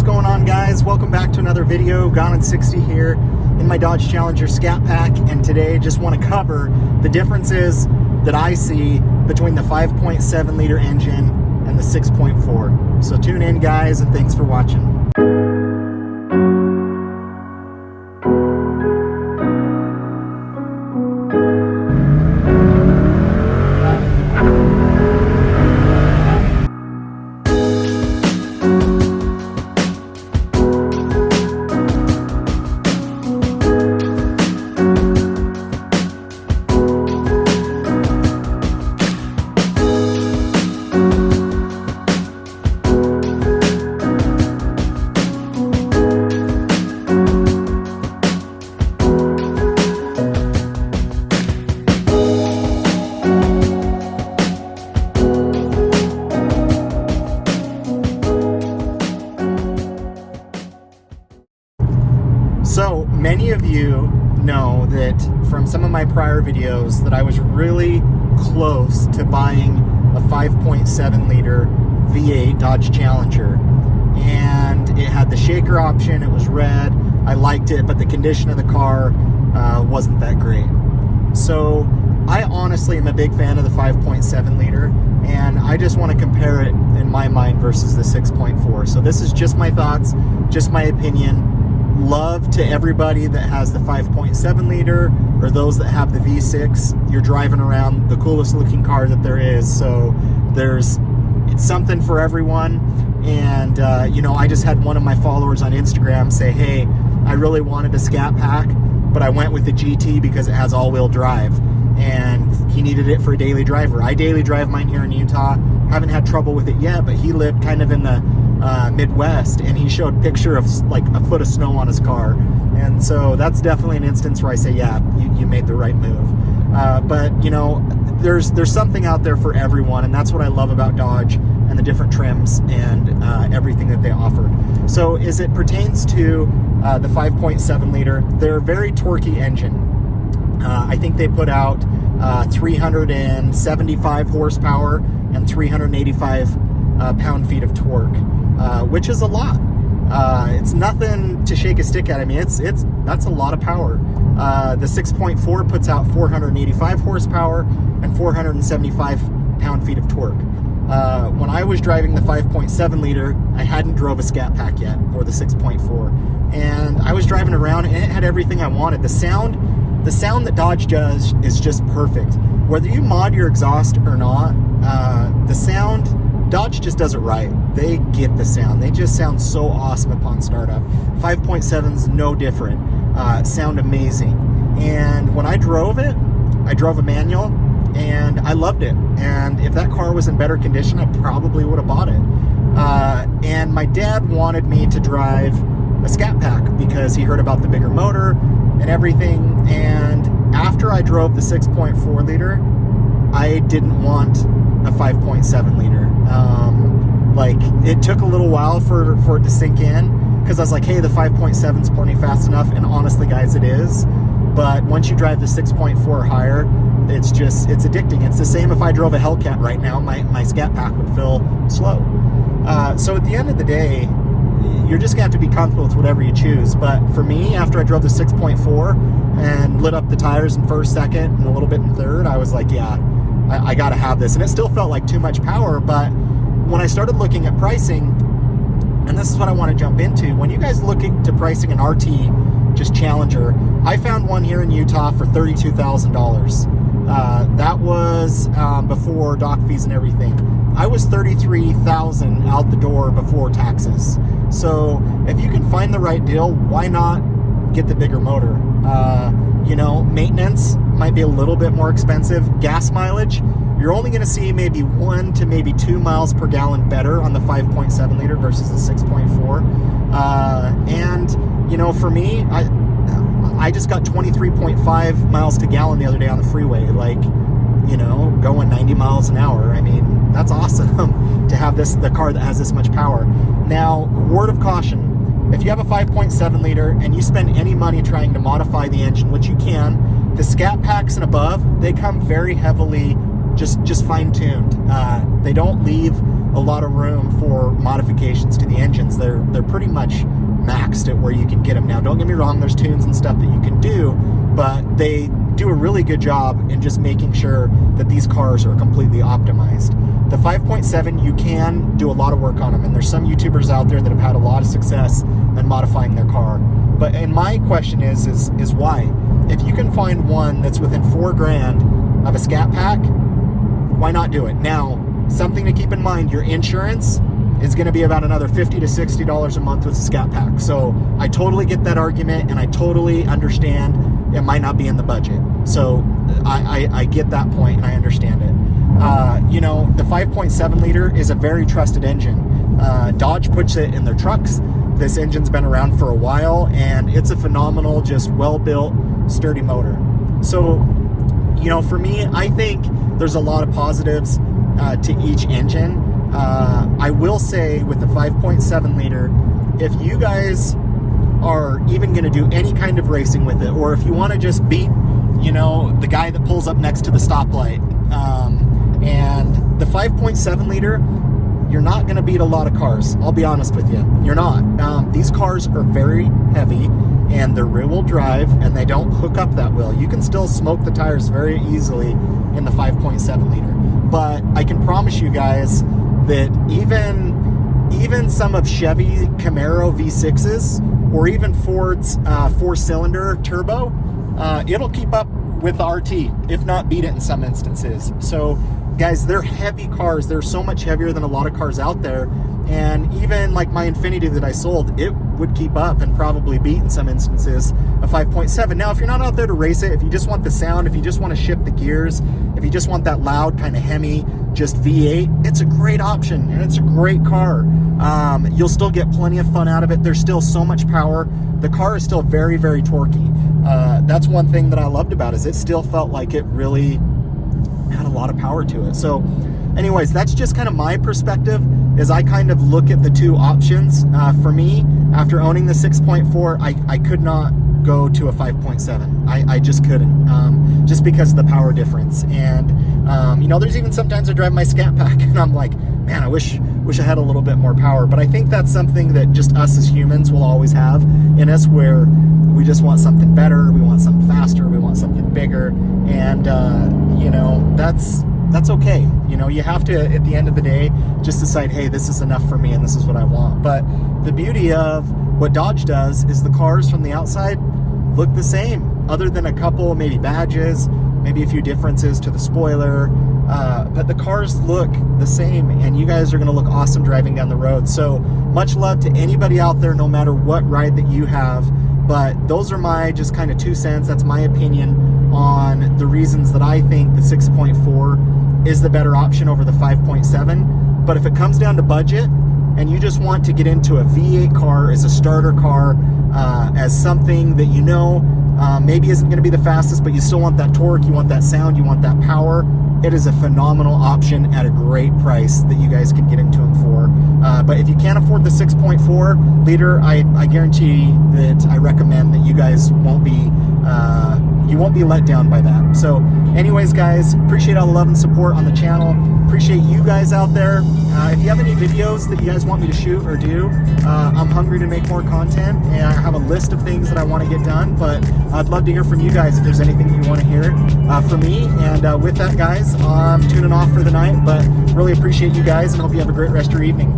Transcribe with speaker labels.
Speaker 1: going on, guys? Welcome back to another video. Gone in 60 here in my Dodge Challenger Scat Pack, and today just want to cover the differences that I see between the 5.7 liter engine and the 6.4. So tune in, guys, and thanks for watching. So many of you know that from some of my prior videos that I was really close to buying a 5.7 liter V8 Dodge Challenger, and it had the shaker option. It was red. I liked it, but the condition of the car wasn't that great. So I honestly am a big fan of the 5.7 liter, and I just want to compare it in my mind versus the 6.4. So this is just my thoughts, just my opinion. Love to everybody that has the 5.7 liter or those that have the V6. You're driving around the coolest looking car that there is. So it's something for everyone. And you know, I just had one of my followers on Instagram say, hey, I really wanted a Scat Pack, but I went with the GT because it has all-wheel drive, and he needed it for a daily driver. I daily drive mine here in Utah. Haven't had trouble with it yet, but he lived kind of in the Midwest, and he showed a picture of like a foot of snow on his car. And so that's definitely an instance where I say, yeah, you made the right move. But you know, there's something out there for everyone, and that's what I love about Dodge and the different trims and everything that they offered. So as it pertains to the 5.7 liter, they're a very torquey engine. I think they put out 375 horsepower and 385 pound-feet of torque, which is a lot. It's nothing to shake a stick at. I mean, that's a lot of power. The 6.4 puts out 485 horsepower and 475 pound-feet of torque. When I was driving the 5.7 liter, I hadn't drove a Scat Pack yet, or the 6.4, and I was driving around, and it had everything I wanted. The sound that Dodge does is just perfect. Whether you mod your exhaust or not, the sound, Dodge just does it right. They get the sound. They just sound so awesome upon startup. 5.7's no different. Sound amazing. And when I drove it, I drove a manual, and I loved it. And if that car was in better condition, I probably would have bought it. And my dad wanted me to drive a Scat Pack because he heard about the bigger motor and everything. And after I drove the 6.4 liter, I didn't want a 5.7 liter. Like, it took a little while for it to sink in, because I was like, hey, the 5.7's plenty fast enough, and honestly, guys, it is. But once you drive the 6.4 higher, it's addicting. It's the same if I drove a Hellcat right now, my Scat Pack would feel slow. So at the end of the day, you're just gonna have to be comfortable with whatever you choose. But for me, after I drove the 6.4 and lit up the tires in first, second, and a little bit in third, I was like, yeah, I gotta have this. And it still felt like too much power, but when I started looking at pricing, and this is what I want to jump into, when you guys look into pricing an RT, just Challenger, I found one here in Utah for $32,000. That was before dock fees and everything. I was $33,000 out the door before taxes. So if you can find the right deal, why not get the bigger motor? You know, maintenance might be a little bit more expensive. Gas mileage, you're only going to see maybe 1 to maybe 2 miles per gallon better on the 5.7 liter versus the 6.4. And you know, for me, I just got 23.5 miles to gallon the other day on the freeway, like, you know, going 90 miles an hour. I mean, that's awesome to have the car that has this much power. Now, word of caution, if you have a 5.7 liter and you spend any money trying to modify the engine, which you can, the Scat Packs and above, they come very heavily just fine-tuned. They don't leave a lot of room for modifications to the engines. They're pretty much maxed at where you can get them now. Don't get me wrong, there's tunes and stuff that you can do, but they do a really good job in just making sure that these cars are completely optimized. The 5.7, you can do a lot of work on them, and there's some YouTubers out there that have had a lot of success in modifying their car. But and my question is why? If you can find one that's within $4,000 of a Scat Pack, why not do it? Now, something to keep in mind, your insurance is going to be about another $50 to $60 a month with a Scat Pack. So I totally get that argument, and I totally understand it might not be in the budget. So I get that point, and I understand it. You know, the 5.7 liter is a very trusted engine. Dodge puts it in their trucks. This engine's been around for a while, and it's a phenomenal, just well-built, sturdy motor. So, you know, for me, I think there's a lot of positives to each engine. I will say with the 5.7 liter, if you guys are even going to do any kind of racing with it, or if you want to just beat, you know, the guy that pulls up next to the stoplight, and the 5.7 liter, you're not going to beat a lot of cars. I'll be honest with you. You're not. These cars are very heavy, and they're rear-wheel drive, and they don't hook up that well. You can still smoke the tires very easily in the 5.7 liter. But I can promise you guys that even some of Chevy Camaro V6s, or even Ford's 4-cylinder turbo, it'll keep up with the RT, if not beat it in some instances. So guys, they're heavy cars. They're so much heavier than a lot of cars out there, and even like my Infiniti that I sold, it would keep up and probably beat in some instances a 5.7. Now, if you're not out there to race it, if you just want the sound, if you just want to shift the gears, if you just want that loud kind of Hemi, just V8, it's a great option, and it's a great car. You'll still get plenty of fun out of it. There's still so much power. The car is still very, very torquey. That's one thing that I loved about it, is it still felt like it really had a lot of power to it. So anyways, that's just kind of my perspective, is I kind of look at the two options. For me, after owning the 6.4, I could not go to a 5.7. I just couldn't, just because of the power difference. And you know, there's even sometimes I drive my Scat Pack and I'm like, man, I wish I had a little bit more power. But I think that's something that just us as humans will always have in us, where we just want something better, we want something faster, we want something bigger. And you know, that's okay. You know, you have to, at the end of the day, just decide, hey, this is enough for me and this is what I want. But the beauty of what Dodge does is the cars from the outside look the same, other than a couple maybe badges, maybe a few differences to the spoiler, but the cars look the same, and you guys are going to look awesome driving down the road. So much love to anybody out there, no matter what ride that you have. But those are my just kind of 2 cents. That's my opinion on the reasons that I think the 6.4 is the better option over the 5.7. But if it comes down to budget, and you just want to get into a V8 car as a starter car, as something that you know maybe isn't going to be the fastest, but you still want that torque, you want that sound, you want that power, it is a phenomenal option at a great price that you guys can get into them for. But if you can't afford the 6.4 liter, I guarantee that I recommend that you guys won't be let down by that. So anyways, guys, appreciate all the love and support on the channel. Appreciate you guys out there. If you have any videos that you guys want me to shoot or do, I'm hungry to make more content, and I have a list of things that I want to get done, but I'd love to hear from you guys if there's anything you want to hear from me. And with that, guys, I'm tuning off for the night, but really appreciate you guys and hope you have a great rest of your evening.